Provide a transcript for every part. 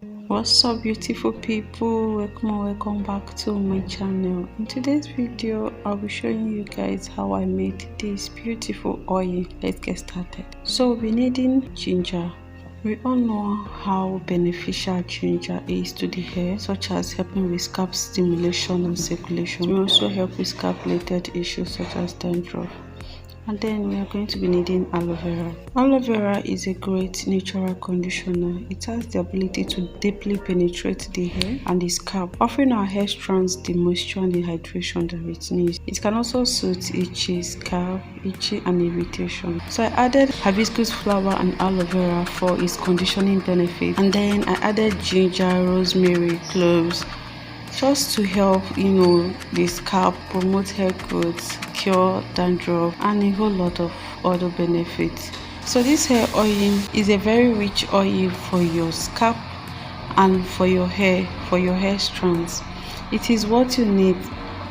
What's up, beautiful people? Welcome back to my channel. In today's video I'll be showing you guys how I made this beautiful oil. Let's get started. So we'll be needing ginger. We all know how beneficial ginger is to the hair, such as helping with scalp stimulation and circulation. We also help with scalp related issues such as dandruff. And then we are going to be needing aloe vera. Aloe vera is a great natural conditioner. It has the ability to deeply penetrate the hair and the scalp, offering our hair strands the moisture and the hydration that it needs. It can also soothe itchy scalp, itchy and irritation. So I added hibiscus flower and aloe vera for its conditioning benefit, and then I added ginger, rosemary, cloves, just to help the scalp, promote hair growth, cure dandruff, and a whole lot of other benefits. So this hair oil is a very rich oil for your scalp and for your hair strands. It is what you need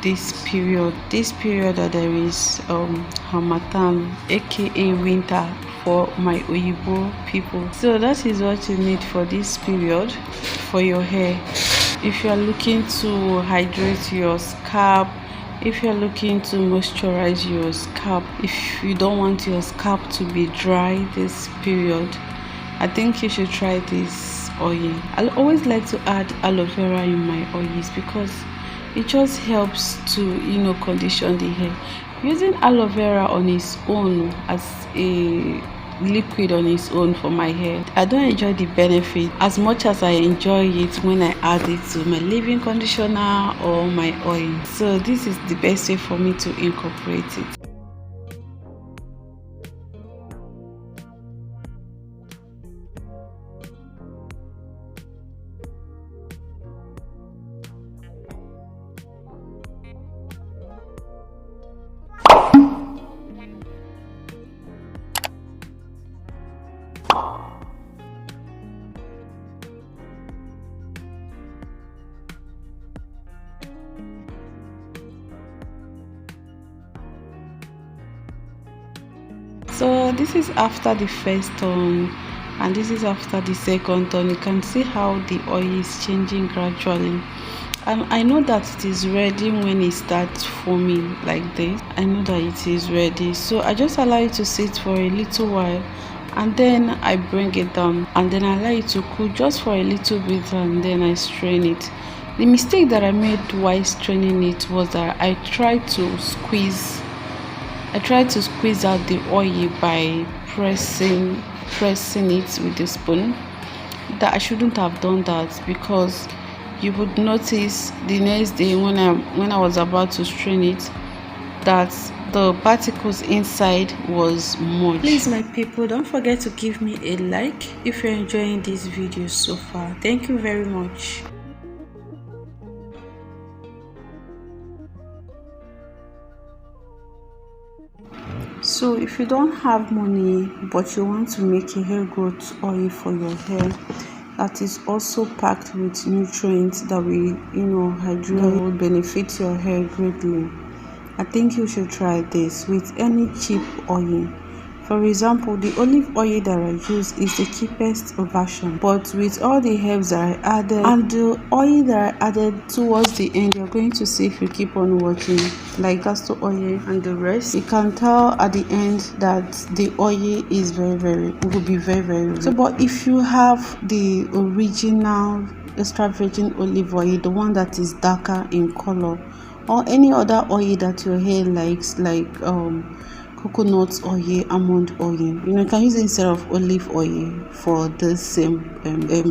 this period that there is harmattan, aka winter for my Oyibo people. So that is what you need for this period for your hair. If you are looking to hydrate your scalp, if you are looking to moisturize your scalp, if you don't want your scalp to be dry this period, I think you should try this oil. I always like to add aloe vera in my oils because it just helps to condition the hair. Using aloe vera on its own as a liquid on its own for my hair, I don't enjoy the benefit as much as I enjoy it when I add it to my leave-in conditioner or my oil. So this is the best way for me to incorporate it. So this is after the first turn and this is after the second turn. You can see how the oil is changing gradually, and I know that it is ready when it starts forming like this. I know that it is ready, so I just allow it to sit for a little while, and then I bring it down, and then I allow it to cool just for a little bit, and then I strain it. The mistake that I made while straining it was that I tried to squeeze out the oil by pressing it with the spoon. That I shouldn't have done that, because you would notice the next day when I was about to strain it that the particles inside was much. Please, my people, don't forget to give me a like if you're enjoying this video so far. Thank you very much. So if you don't have money but you want to make a hair growth oil for your hair that is also packed with nutrients that will hydrate, that will benefit your hair greatly, I think you should try this with any cheap oil. For example, the olive oil that I use is the cheapest version, but with all the herbs that I added and the oil that I added towards the end, you're going to see if you keep on watching, like castor oil and the rest, you can tell at the end that the oil is will be very rich. So but if you have the original extra virgin olive oil, the one that is darker in color, or any other oil that your hair likes, like coconut oil, almond oil, you can use it instead of olive oil for the same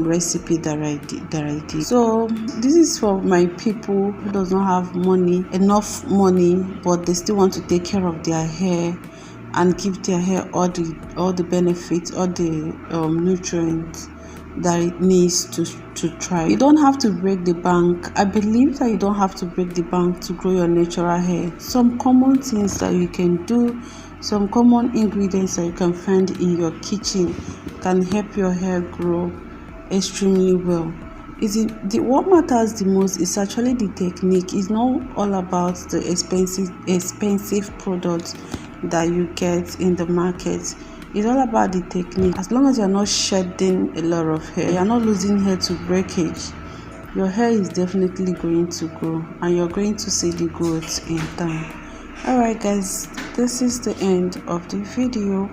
recipe that I did. So this is for my people who does not have enough money, but they still want to take care of their hair and give their hair all the benefits, all the nutrients that it needs to try. You don't have to break the bank. I believe that you don't have to break the bank to grow your natural hair. Some common things that you can do, some common ingredients that you can find in your kitchen can help your hair grow extremely well. What matters the most is actually the technique. It's not all about the expensive products that you get in the market. It's all about the technique. As long as you're not shedding a lot of hair, you're not losing hair to breakage, your hair is definitely going to grow and you're going to see the growth in time. Alright guys, this is the end of the video.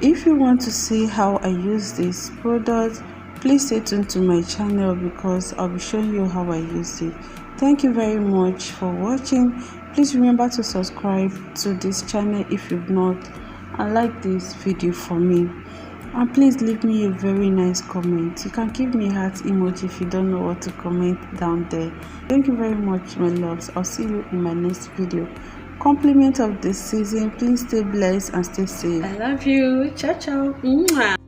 If you want to see how I use this product, please stay tuned to my channel because I'll be showing you how I use it. Thank you very much for watching. Please remember to subscribe to this channel if you've not, and like this video for me. And please leave me a very nice comment. You can give me a heart emoji if you don't know what to comment down there. Thank you very much, my loves. I'll see you in my next video. Compliment of this season. Please stay blessed and stay safe. I love you. Ciao ciao. Mwah.